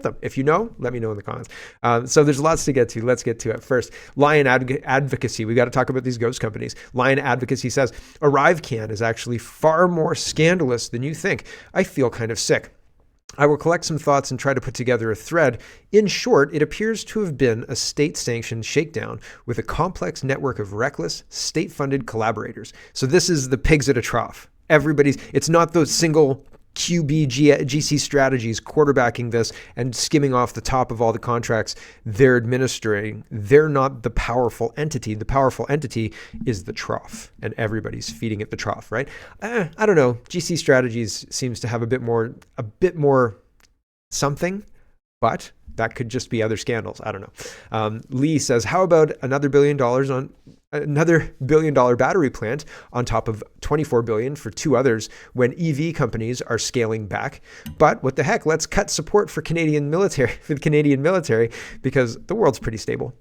them. If you know, let me know in the comments. So there's lots to get to. Let's get to it. First, Lion Advocacy. We got to talk about these ghost companies. Lion Advocacy says, a Rive Cam is actually far more scandalous than you think. I feel kind of sick. I will collect some thoughts and try to put together a thread. In short, it appears to have been a state-sanctioned shakedown with a complex network of reckless, state-funded collaborators. So this is the pigs at a trough. It's not those single GC strategies quarterbacking this and skimming off the top of all the contracts they're administering. They're not the powerful entity. The powerful entity is the trough, and everybody's feeding at the trough, right? I don't know. GC strategies seems to have a bit more something, but that could just be other scandals. I don't know. Lee says, how about another $1 billion on another $1 billion battery plant on top of $24 billion for two others when EV companies are scaling back? But what the heck? Let's cut support for the Canadian military because the world's pretty stable.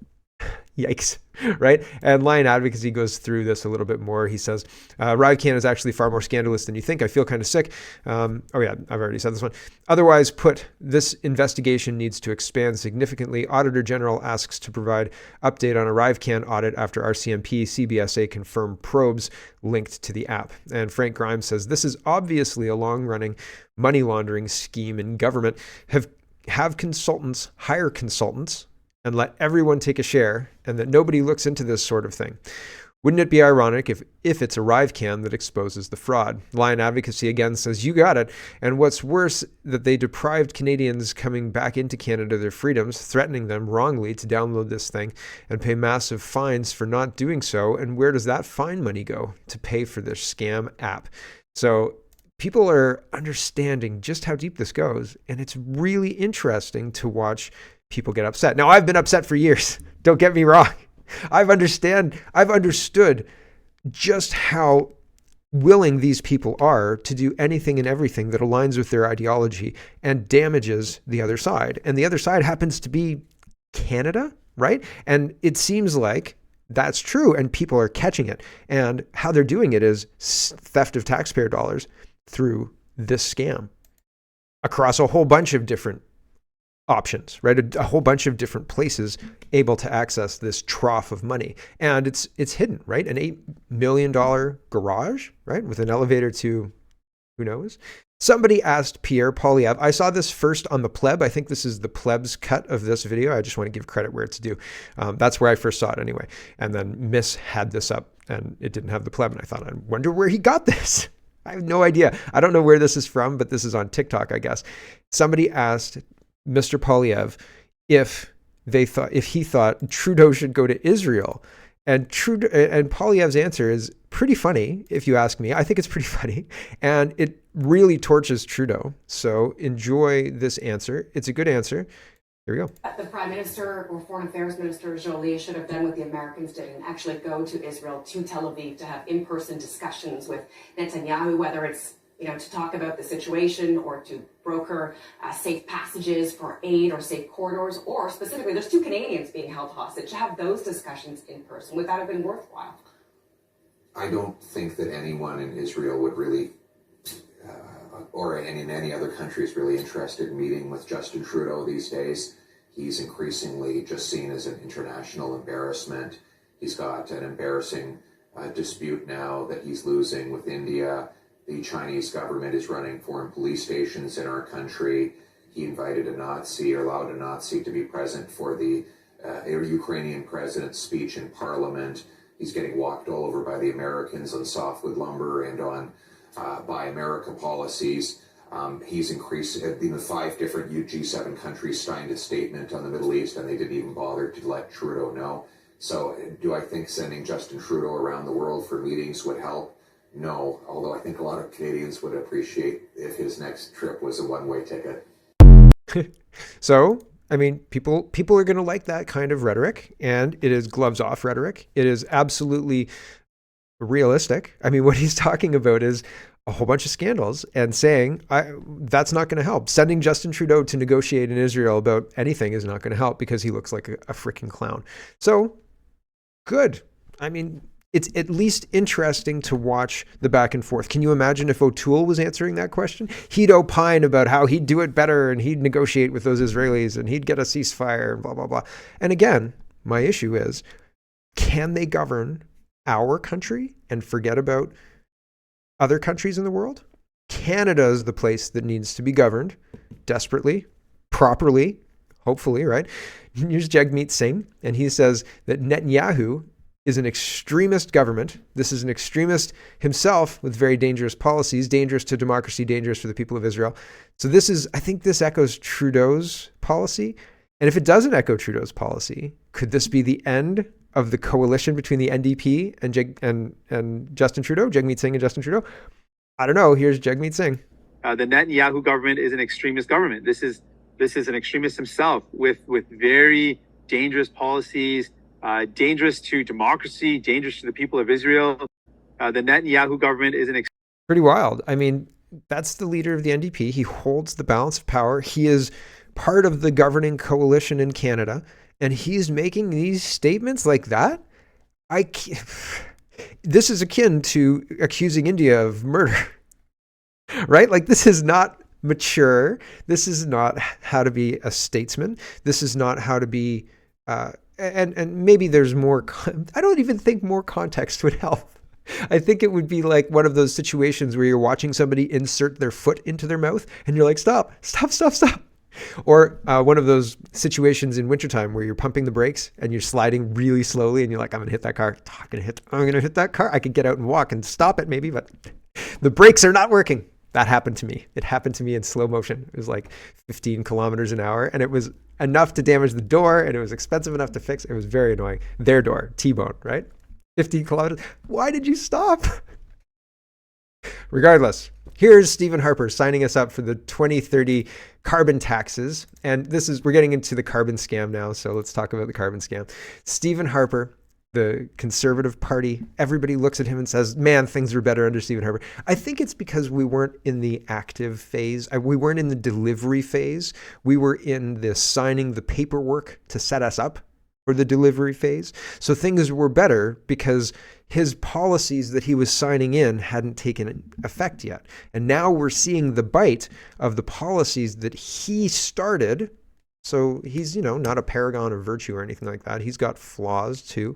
Yikes, right? And Lion Advocacy goes through this a little bit more. He says, Rive Cam is actually far more scandalous than you think. I feel kind of sick. Oh yeah, I've already said this one. Otherwise put, this investigation needs to expand significantly. Auditor General asks to provide update on a Rive Cam audit after RCMP, CBSA confirmed probes linked to the app. And Frank Grimes says, this is obviously a long-running money laundering scheme in government. Have consultants hire consultants and let everyone take a share, and that nobody looks into this sort of thing. Wouldn't it be ironic if it's a Rive Cam that exposes the fraud? Lion Advocacy again says, you got it. And what's worse, that they deprived Canadians coming back into Canada their freedoms, threatening them wrongly to download this thing and pay massive fines for not doing so. And where does that fine money go? To pay for this scam app. So people are understanding just how deep this goes. And it's really interesting to watch people get upset. Now, I've been upset for years. Don't get me wrong. I've understood just how willing these people are to do anything and everything that aligns with their ideology and damages the other side. And the other side happens to be Canada, right? And it seems like that's true, and people are catching it. And how they're doing it is theft of taxpayer dollars through this scam across a whole bunch of different options, right? A whole bunch of different places able to access this trough of money. And it's hidden, right? An $8 million garage, right? With an elevator to who knows? Somebody asked Pierre Poilievre. I saw this first on the Pleb. I think this is the Pleb's cut of this video. I just want to give credit where it's due. That's where I first saw it anyway. And then Miss had this up and it didn't have the Pleb. And I thought, I wonder where he got this. I have no idea. I don't know where this is from, but this is on TikTok, I guess. Somebody asked Mr. Poilievre if he thought Trudeau should go to Israel, and Poilievre's answer is pretty funny, if you ask me. I think it's pretty funny, and it really torches Trudeau. So enjoy this answer. It's a good answer. Here we go. The Prime Minister or Foreign Affairs Minister Joly should have done what the Americans did and actually go to Israel, to Tel Aviv, to have in-person discussions with Netanyahu, whether it's to talk about the situation or to broker safe passages for aid or safe corridors, or specifically, there's 2 Canadians being held hostage. To have those discussions in person, would that have been worthwhile? I don't think that anyone in Israel would really, or in any other country, is really interested in meeting with Justin Trudeau these days. He's increasingly just seen as an international embarrassment. He's got an embarrassing dispute now that he's losing with India. The Chinese government is running foreign police stations in our country. He invited a Nazi, or allowed a Nazi to be present for the Ukrainian president's speech in Parliament. He's getting walked all over by the Americans on softwood lumber and on Buy America policies. He's increased, 5 different G7 countries signed a statement on the Middle East, and they didn't even bother to let Trudeau know. So do I think sending Justin Trudeau around the world for meetings would help? No, although I think a lot of Canadians would appreciate if his next trip was a one-way ticket. So, I mean, people are going to like that kind of rhetoric, and it is gloves off rhetoric. It is absolutely realistic. I mean, what he's talking about is a whole bunch of scandals and saying that's not going to help. Sending Justin Trudeau to negotiate in Israel about anything is not going to help because he looks like a freaking clown. So, good. I mean, it's at least interesting to watch the back and forth. Can you imagine if O'Toole was answering that question? He'd opine about how he'd do it better and he'd negotiate with those Israelis and he'd get a ceasefire and blah, blah, blah. And again, my issue is, can they govern our country and forget about other countries in the world? Canada is the place that needs to be governed desperately, properly, hopefully, right? Here's Jagmeet Singh, and he says that Netanyahu is an extremist government. This is an extremist himself with very dangerous policies, dangerous to democracy, dangerous for the people of Israel. So I think this echoes Trudeau's policy. And if it doesn't echo Trudeau's policy, could this be the end of the coalition between the NDP and Justin Trudeau, Jagmeet Singh and Justin Trudeau? I don't know. Here's Jagmeet Singh. The Netanyahu government is an extremist government. This is an extremist himself with very dangerous policies, dangerous to democracy, dangerous to the people of Israel. The Netanyahu government is pretty wild. I mean, that's the leader of the NDP. He holds the balance of power. He is part of the governing coalition in Canada, and he's making these statements like that. This is akin to accusing India of murder, right? Like, this is not mature. This is not how to be a statesman. This is not how to be, and maybe there's more, I don't even think more context would help. I think it would be like one of those situations where you're watching somebody insert their foot into their mouth and you're like, stop. Or one of those situations in wintertime where you're pumping the brakes and you're sliding really slowly and you're like, I'm going to hit that car. I'm going to hit that car. I could get out and walk and stop it maybe, but the brakes are not working. That happened to me. It happened to me in slow motion. It was like 15 kilometers an hour, and it was enough to damage the door, and it was expensive enough to fix. It was very annoying. Their door, T-bone, right? 15 kilometers. Why did you stop? Regardless, here's Stephen Harper signing us up for the 2030 carbon taxes. And we're getting into the carbon scam now. So let's talk about the carbon scam. Stephen Harper, the Conservative Party, everybody looks at him and says, man, things were better under Stephen Harper. I think it's because we weren't in the active phase. We weren't in the delivery phase. We were in the signing the paperwork to set us up for the delivery phase. So things were better because his policies that he was signing in hadn't taken effect yet. And now we're seeing the bite of the policies that he started. So he's, not a paragon of virtue or anything like that. He's got flaws too.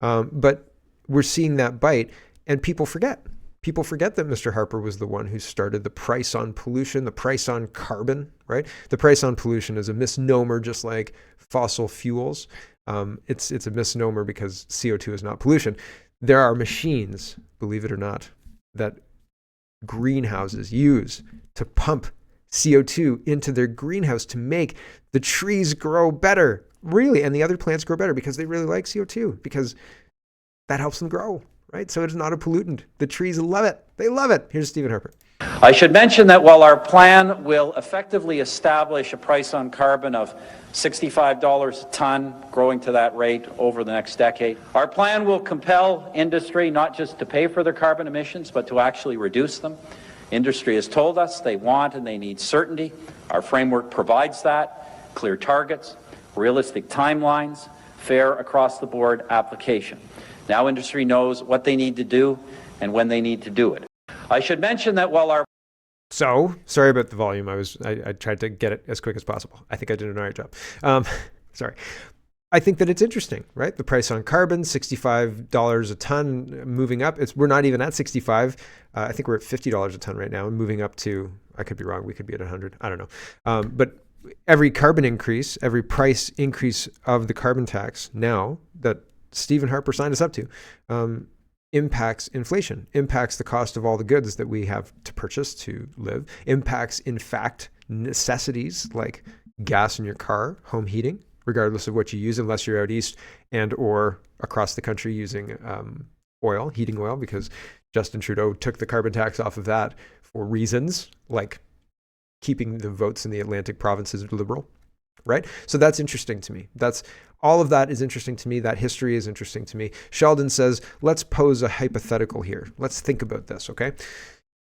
But we're seeing that bite, and people forget. People forget that Mr. Harper was the one who started the price on pollution, the price on carbon, right? The price on pollution is a misnomer, just like fossil fuels. It's a misnomer because CO2 is not pollution. There are machines, believe it or not, that greenhouses use to pump CO2 into their greenhouse to make the trees grow better, really, and the other plants grow better because they really like CO2, because that helps them grow, right? So it's not a pollutant. The trees love it. They love it. Here's Stephen Harper. I should mention that while our plan will effectively establish a price on carbon of $65 a ton, growing to that rate over the next decade, our plan will compel industry not just to pay for their carbon emissions, but to actually reduce them. Industry has told us they want and they need certainty. Our framework provides that, clear targets, realistic timelines, fair across-the-board application. Now industry knows what they need to do and when they need to do it. I should mention that while our... So, sorry about the volume. I tried to get it as quick as possible. I think I did an all right job. Sorry. I think that it's interesting, right? The price on carbon, $65 a ton, moving up. We're not even at 65. I think we're at $50 a ton right now, and moving up to, I could be wrong, we could be at 100. I don't know. But every carbon increase, every price increase of the carbon tax now that Stephen Harper signed us up to, impacts inflation, impacts the cost of all the goods that we have to purchase to live, impacts, in fact, necessities like gas in your car, home heating, regardless of what you use, unless you're out east and or across the country using heating oil, because Justin Trudeau took the carbon tax off of that for reasons like keeping the votes in the Atlantic provinces liberal, right? So that's interesting to me. All of that is interesting to me. That history is interesting to me. Sheldon says, let's pose a hypothetical here. Let's think about this, okay?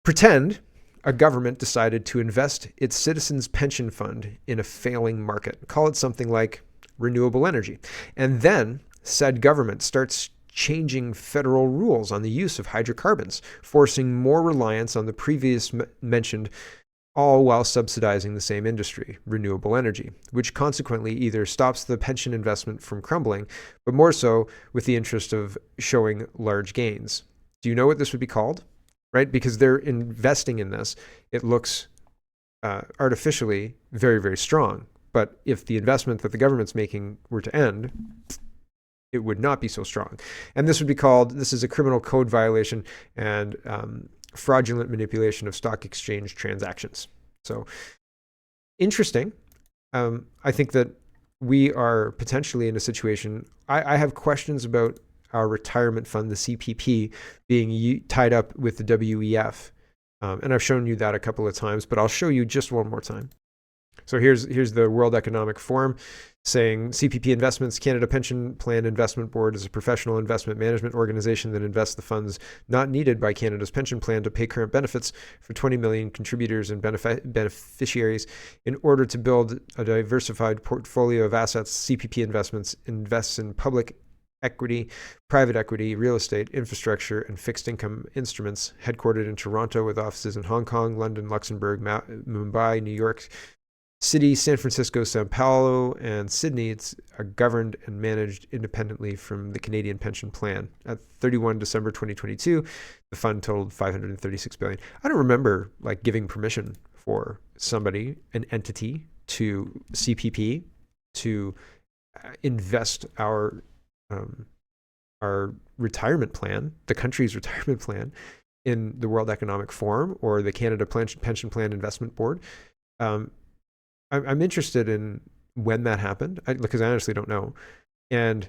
Pretend a government decided to invest its citizens' pension fund in a failing market. Call it something like renewable energy. And then said government starts changing federal rules on the use of hydrocarbons, forcing more reliance on the previous mentioned, all while subsidizing the same industry, renewable energy, which consequently either stops the pension investment from crumbling, but more so with the interest of showing large gains. Do you know what this would be called? Right? Because they're investing in this. It looks artificially very, very strong. But if the investment that the government's making were to end, it would not be so strong. And this would be called, this is a criminal code violation and fraudulent manipulation of stock exchange transactions. So interesting. I think that we are potentially in a situation, I have questions about our retirement fund, the CPP, being tied up with the WEF. And I've shown you that a couple of times, but I'll show you just one more time. So here's the World Economic Forum saying CPP Investments, Canada Pension Plan Investment Board is a professional investment management organization that invests the funds not needed by Canada's pension plan to pay current benefits for 20 million contributors and beneficiaries. In order to build a diversified portfolio of assets, CPP Investments invests in public equity, private equity, real estate, infrastructure, and fixed income instruments, headquartered in Toronto with offices in Hong Kong, London, Luxembourg, Mumbai, New York City, San Francisco, Sao Paulo, and Sydney. It's governed and managed independently from the Canadian Pension Plan. At 31 December 2022, the fund totaled $536 billion. I don't remember like giving permission for somebody, an entity, to CPP to invest our retirement plan, the country's retirement plan, in the World Economic Forum or the Canada Pension Plan Investment Board. I'm interested in when that happened, because I honestly don't know. And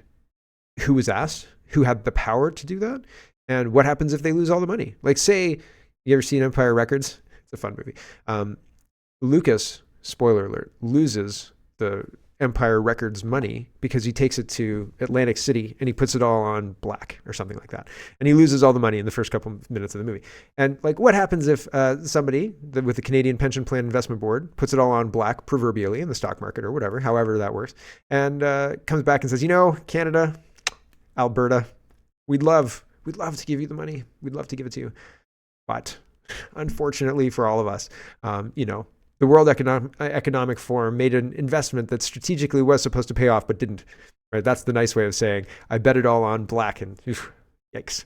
who was asked, who had the power to do that, and what happens if they lose all the money? Like, say, you ever seen Empire Records? It's a fun movie. Lucas, spoiler alert, loses the Empire Records money because he takes it to Atlantic City and he puts it all on black or something like that. And he loses all the money in the first couple of minutes of the movie. And like, what happens if somebody with the Canadian Pension Plan Investment Board puts it all on black, proverbially, in the stock market or whatever, however that works, and comes back and says, you know, Canada, Alberta, we'd love to give you the money. We'd love to give it to you. But unfortunately for all of us, the World Economic Forum made an investment that strategically was supposed to pay off, but didn't. Right? That's the nice way of saying, I bet it all on black, and yikes.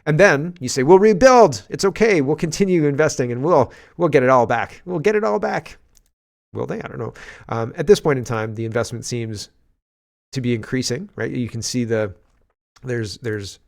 And then you say, we'll rebuild. It's okay. We'll continue investing, and we'll get it all back. We'll get it all back. Will they? I don't know. At this point in time, the investment seems to be increasing. Right? You can see there's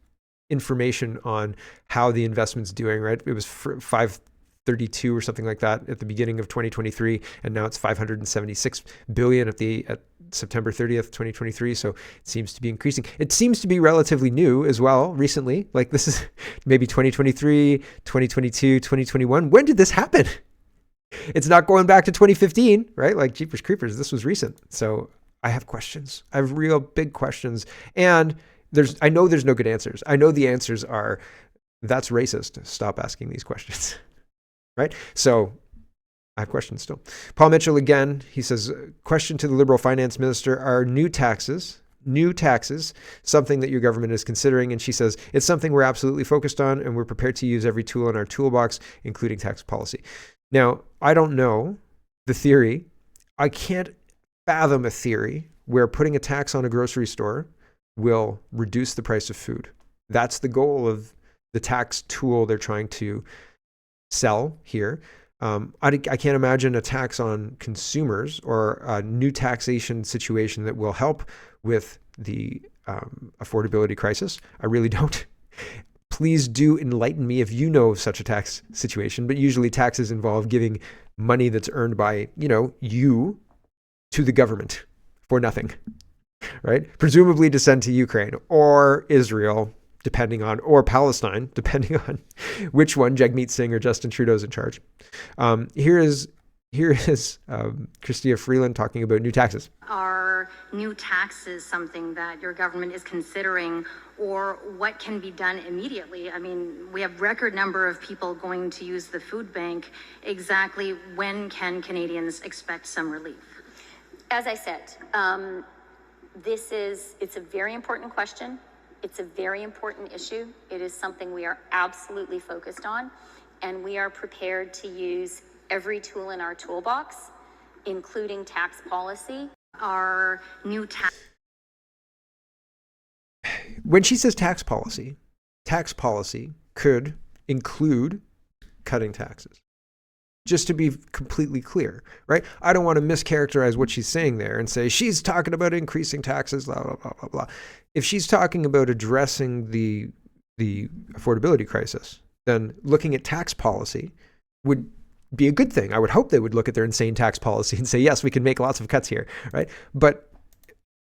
information on how the investment's doing. Right? It was 532 or something like that at the beginning of 2023, and now it's 576 billion at September 30th, 2023. So it seems to be increasing. It seems to be relatively new as well recently. Like, this is maybe 2023, 2022, 2021. When did this happen? It's not going back to 2015, right? Like, Jeepers Creepers, this was recent. So I have questions. I have real big questions. And I know there's no good answers. I know the answers are, that's racist. Stop asking these questions. Right? So I have questions still. Paul Mitchell again, he says, question to the Liberal Finance Minister, are new taxes, something that your government is considering? And she says, it's something we're absolutely focused on, and we're prepared to use every tool in our toolbox, including tax policy. Now, I don't know the theory. I can't fathom a theory where putting a tax on a grocery store will reduce the price of food. That's the goal of the tax tool they're trying to sell here. I can't imagine a tax on consumers or a new taxation situation that will help with the affordability crisis. I really don't. Please do enlighten me if you know of such a tax situation. But usually taxes involve giving money that's earned by, you to the government for nothing, right? Presumably to send to Ukraine or Israel, or Palestine, depending on which one, Jagmeet Singh or Justin Trudeau's in charge. Here is Chrystia Freeland talking about new taxes. Are new taxes something that your government is considering, or what can be done immediately? I mean, we have record number of people going to use the food bank. Exactly when can Canadians expect some relief? As I said, it's a very important question. It's a very important issue. It is something we are absolutely focused on, and we are prepared to use every tool in our toolbox, including tax policy. Our new tax. When she says tax policy could include cutting taxes. Just to be completely clear, right? I don't want to mischaracterize what she's saying there and say she's talking about increasing taxes, blah, blah, blah, blah, blah. If she's talking about addressing the affordability crisis, then looking at tax policy would be a good thing. I would hope they would look at their insane tax policy and say, yes, we can make lots of cuts here, right? But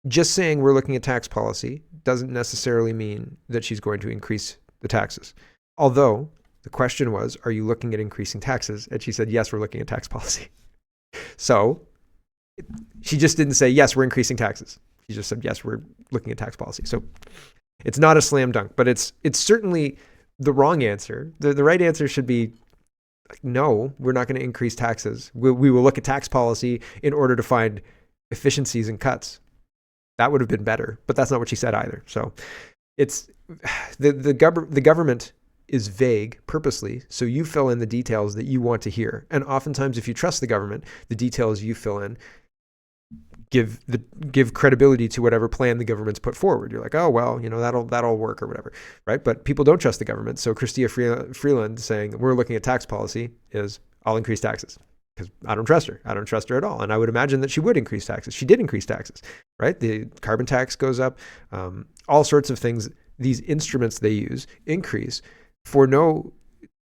just saying we're looking at tax policy doesn't necessarily mean that she's going to increase the taxes. Although the question was, are you looking at increasing taxes? And she said, yes, we're looking at tax policy. So she just didn't say, yes, we're increasing taxes. She just said, yes, we're looking at tax policy. So it's not a slam dunk, but it's certainly the wrong answer. The right answer should be, no, we're not going to increase taxes. We will look at tax policy in order to find efficiencies and cuts. That would have been better, but that's not what she said either. So it's the government is vague purposely, so you fill in the details that you want to hear. And oftentimes, if you trust the government, the details you fill in give credibility to whatever plan the government's put forward. You're like, oh well, that'll work or whatever, right? But people don't trust the government. So Chrystia Freeland saying we're looking at tax policy is I'll increase taxes because I don't trust her. I don't trust her at all. And I would imagine that she would increase taxes. She did increase taxes, right? The carbon tax goes up. All sorts of things. These instruments they use increase for no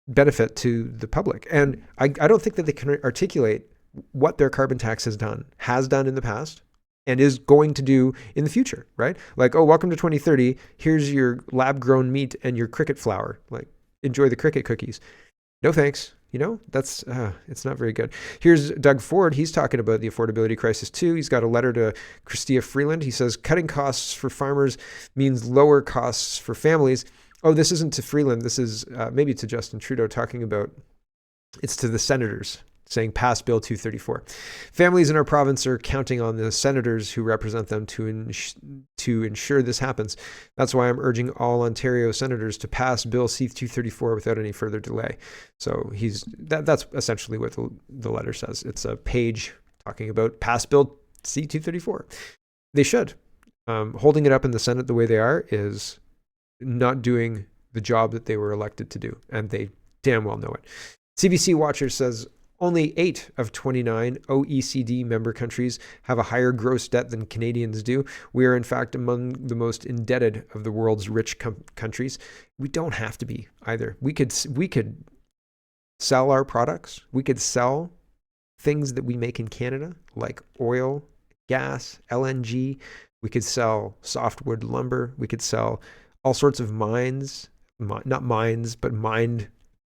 benefit to the public. And I don't think that they can articulate what their carbon tax has done in the past, and is going to do in the future, right? Like, oh, welcome to 2030. Here's your lab-grown meat and your cricket flour. Like, enjoy the cricket cookies. No thanks. That's it's not very good. Here's Doug Ford. He's talking about the affordability crisis too. He's got a letter to Chrystia Freeland. He says cutting costs for farmers means lower costs for families. Oh, this isn't to Freeland. This is maybe to Justin Trudeau talking about, it's to the senators saying pass Bill 234. Families in our province are counting on the senators who represent them to ensure this happens. That's why I'm urging all Ontario senators to pass Bill C-234 without any further delay. So that's essentially what the letter says. It's a page talking about pass Bill C-234. They should. Holding it up in the Senate the way they are is not doing the job that they were elected to do, and they damn well know it. CBC Watcher says only 8 of 29 OECD member countries have a higher gross debt than Canadians do. We are, in fact, among the most indebted of the world's rich countries. We don't have to be either. We could sell our products. We could sell things that we make in Canada, like oil, gas, LNG. We could sell softwood lumber. We could sell all sorts of mined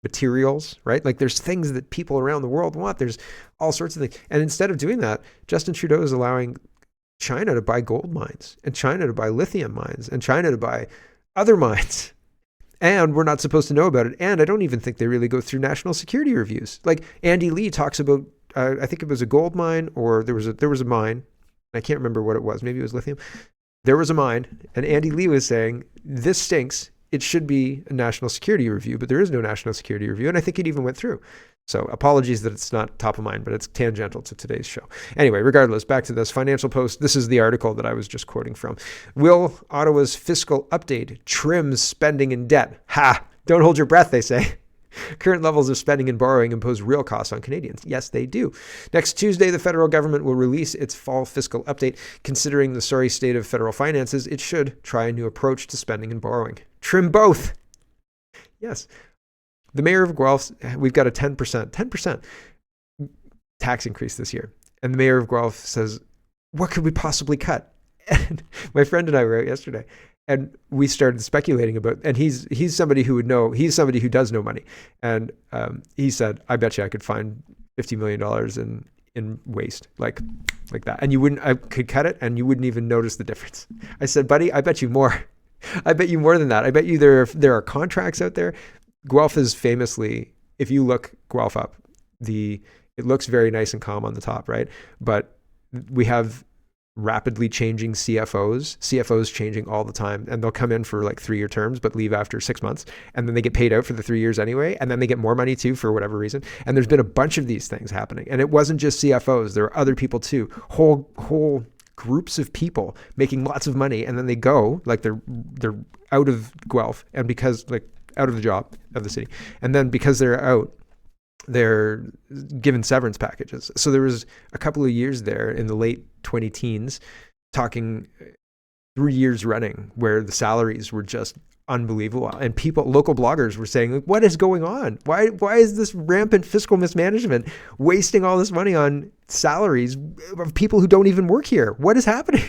materials, right? Like there's things that people around the world want. There's all sorts of things. And instead of doing that, Justin Trudeau is allowing China to buy gold mines and China to buy lithium mines and China to buy other mines. And we're not supposed to know about it. And I don't even think they really go through national security reviews. Like Andy Lee talks about, I think it was a gold mine or there was a mine. I can't remember what it was. Maybe it was lithium. There was a mine, and Andy Lee was saying, this stinks. It should be a national security review, but there is no national security review, and I think it even went through. So apologies that it's not top of mind, but it's tangential to today's show. Anyway, regardless, back to this Financial Post. This is the article that I was just quoting from. Will Ottawa's fiscal update trim spending and debt? Ha! Don't hold your breath, they say. Current levels of spending and borrowing impose real costs on Canadians. Yes, they do. Next Tuesday, the federal government will release its fall fiscal update. Considering the sorry state of federal finances, it should try a new approach to spending and borrowing. Trim both. Yes. The mayor of Guelph, we've got a 10% tax increase this year. And the mayor of Guelph says, what could we possibly cut? And my friend and I were out yesterday. And we started speculating about, and he's somebody who would know, he's somebody who does know money. And he said, I bet you I could find $50 million in waste, like that. And I could cut it and you wouldn't even notice the difference. I said, buddy, I bet you more. I bet you more than that. I bet you there are contracts out there. Guelph is famously, if you look Guelph up, it looks very nice and calm on the top, right? But we have rapidly changing CFOs changing all the time, and they'll come in for like 3-year terms but leave after 6 months, and then they get paid out for the 3 years anyway, and then they get more money too for whatever reason. And there's been a bunch of these things happening, and it wasn't just CFOs, there were other people too, whole groups of people making lots of money, and then they go, like they're out of Guelph, and because like out of the job of the city, and then because they're out, they're given severance packages. So there was a couple of years there in the late 2010s, talking 3 years running, where the salaries were just unbelievable. And local bloggers were saying, what is going on? Why is this rampant fiscal mismanagement wasting all this money on salaries of people who don't even work here? What is happening?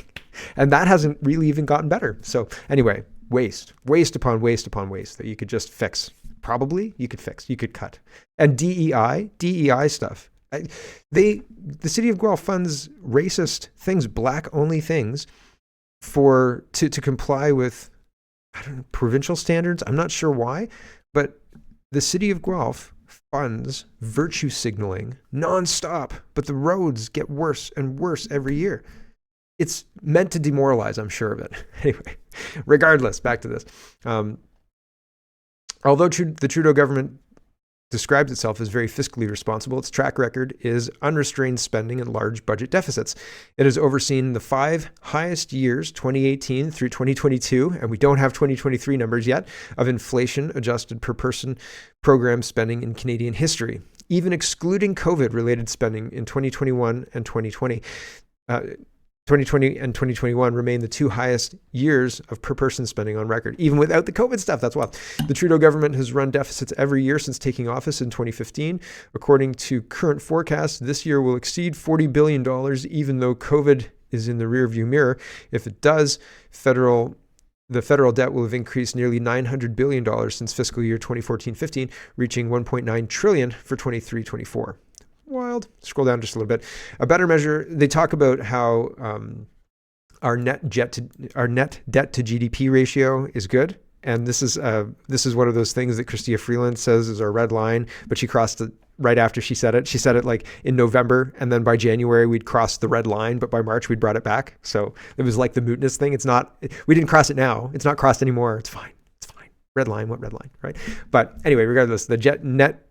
And that hasn't really even gotten better. So anyway, waste upon waste upon waste that you could just fix. Probably you could fix, you could cut. And DEI stuff. The city of Guelph funds racist things, black only things, to comply with, I don't know, provincial standards. I'm not sure why, but the city of Guelph funds virtue signaling nonstop, but the roads get worse and worse every year. It's meant to demoralize, I'm sure of it. Anyway, regardless, back to this. Although the Trudeau government describes itself as very fiscally responsible, its track record is unrestrained spending and large budget deficits. It has overseen the 5 highest years, 2018 through 2022, and we don't have 2023 numbers yet, of inflation adjusted per person program spending in Canadian history, even excluding COVID-related spending in 2021 and 2020. 2020 and 2021 remain the 2 highest years of per person spending on record, even without the COVID stuff. That's wild. The Trudeau government has run deficits every year since taking office in 2015. According to current forecasts, this year will exceed $40 billion, even though COVID is in the rearview mirror. If it does, the federal debt will have increased nearly $900 billion since fiscal year 2014-15, reaching $1.9 trillion for 23-24. Wild. Scroll down just a little bit. A better measure, they talk about how our net debt to GDP ratio is good. And this is one of those things that Chrystia Freeland says is our red line, but she crossed it right after she said it. She said it like in November, and then by January we'd crossed the red line, but by March we'd brought it back. So it was like the mootness thing. We didn't cross it now. It's not crossed anymore. It's fine. Red line, what red line, right? But anyway, regardless, the net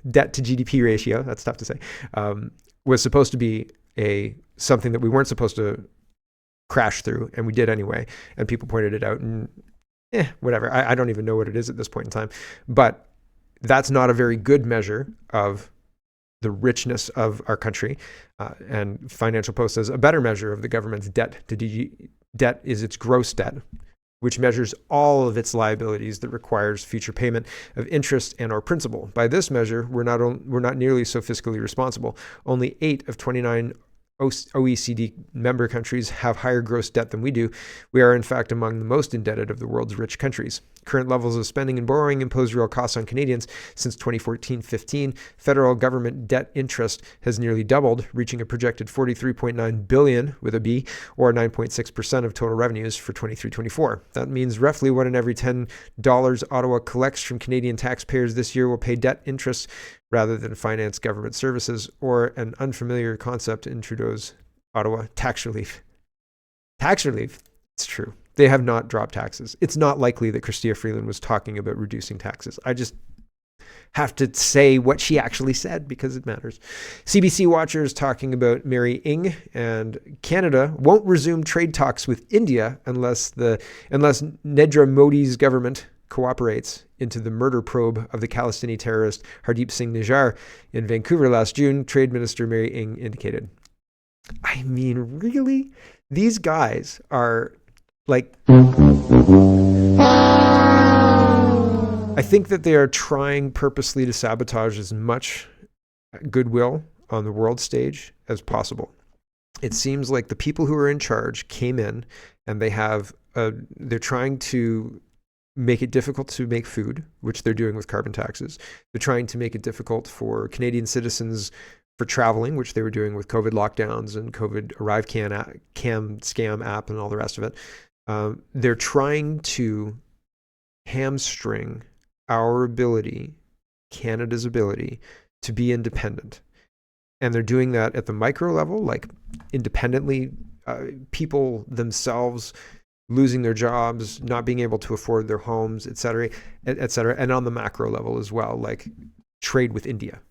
debt to GDP ratio, that's tough to say, was supposed to be something that we weren't supposed to crash through, and we did anyway. And people pointed it out, and whatever. I don't even know what it is at this point in time. But that's not a very good measure of the richness of our country. And Financial Post says a better measure of the government's debt is its gross debt, which measures all of its liabilities that requires future payment of interest and or principal. By this measure, we're not nearly so fiscally responsible. Only 8 of 29 OECD member countries have higher gross debt than we do. We are, in fact, among the most indebted of the world's rich countries. Current levels of spending and borrowing impose real costs on Canadians. Since 2014-15, federal government debt interest has nearly doubled, reaching a projected $43.9 billion with a B, or 9.6% of total revenues for 23-24. That means roughly 1 in every $10 Ottawa collects from Canadian taxpayers this year will pay debt interest rather than finance government services, or an unfamiliar concept in Trudeau's Ottawa, tax relief. Tax relief, it's true. They have not dropped taxes. It's not likely that Chrystia Freeland was talking about reducing taxes. I just have to say what she actually said because it matters. CBC watchers talking about Mary Ng, and Canada won't resume trade talks with India unless Narendra Modi's government cooperates into the murder probe of the Khalistani terrorist Hardeep Singh Nijjar in Vancouver last June, Trade Minister Mary Ng indicated. I mean, really? These guys are like, I think that they are trying purposely to sabotage as much goodwill on the world stage as possible. It seems like the people who are in charge came in and they're trying to make it difficult to make food, which they're doing with carbon taxes. They're trying to make it difficult for Canadian citizens for traveling, which they were doing with COVID lockdowns and COVID Rive Cam scam app and all the rest of it. They're trying to hamstring our ability, Canada's ability, to be independent. And they're doing that at the micro level, like independently people themselves losing their jobs, not being able to afford their homes, et cetera, et cetera. And on the macro level as well, like trade with India.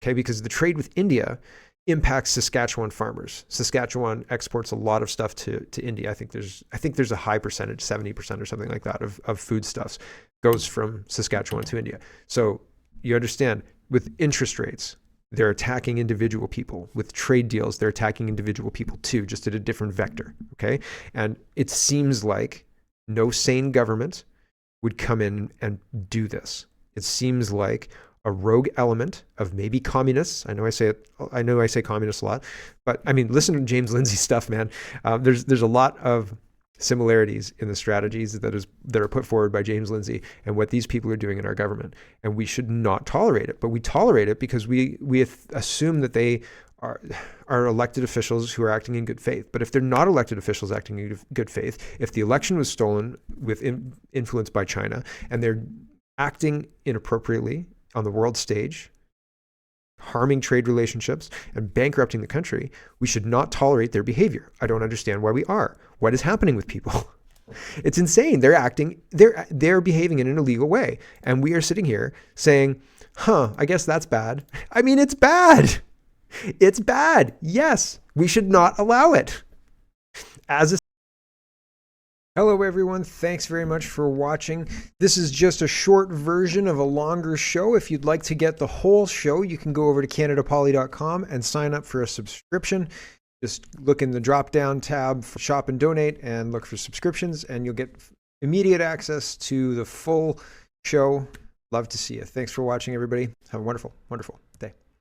Okay, because the trade with India impacts Saskatchewan farmers. Saskatchewan exports a lot of stuff to India. I think there's a high percentage, 70% or something like that of foodstuffs goes from Saskatchewan to India. So you understand, with interest rates, they're attacking individual people. With trade deals, they're attacking individual people too, just at a different vector. Okay, and it seems like no sane government would come in and do this. It seems like a rogue element of maybe communists. I know I say communists a lot, but I mean, listen to James Lindsay's stuff, man. There's a lot of similarities in the strategies that are put forward by James Lindsay and what these people are doing in our government, and we should not tolerate it. But we tolerate it because we assume that they are elected officials who are acting in good faith. But if they're not elected officials acting in good faith, if the election was stolen with influence by China and they're acting inappropriately on the world stage, harming trade relationships and bankrupting the country, we should not tolerate their behavior. I don't understand why we are. What is happening with people? It's insane. They're behaving in an illegal way. And we are sitting here saying, I guess that's bad. I mean, it's bad. It's bad. Yes, we should not allow it. Hello everyone, thanks very much for watching. This is just a short version of a longer show. If you'd like to get the whole show, you can go over to canadapoly.com and sign up for a subscription. Just look in the drop-down tab for Shop and Donate and look for subscriptions, and you'll get immediate access to the full show. Love to see you. Thanks for watching, everybody. Have a wonderful, wonderful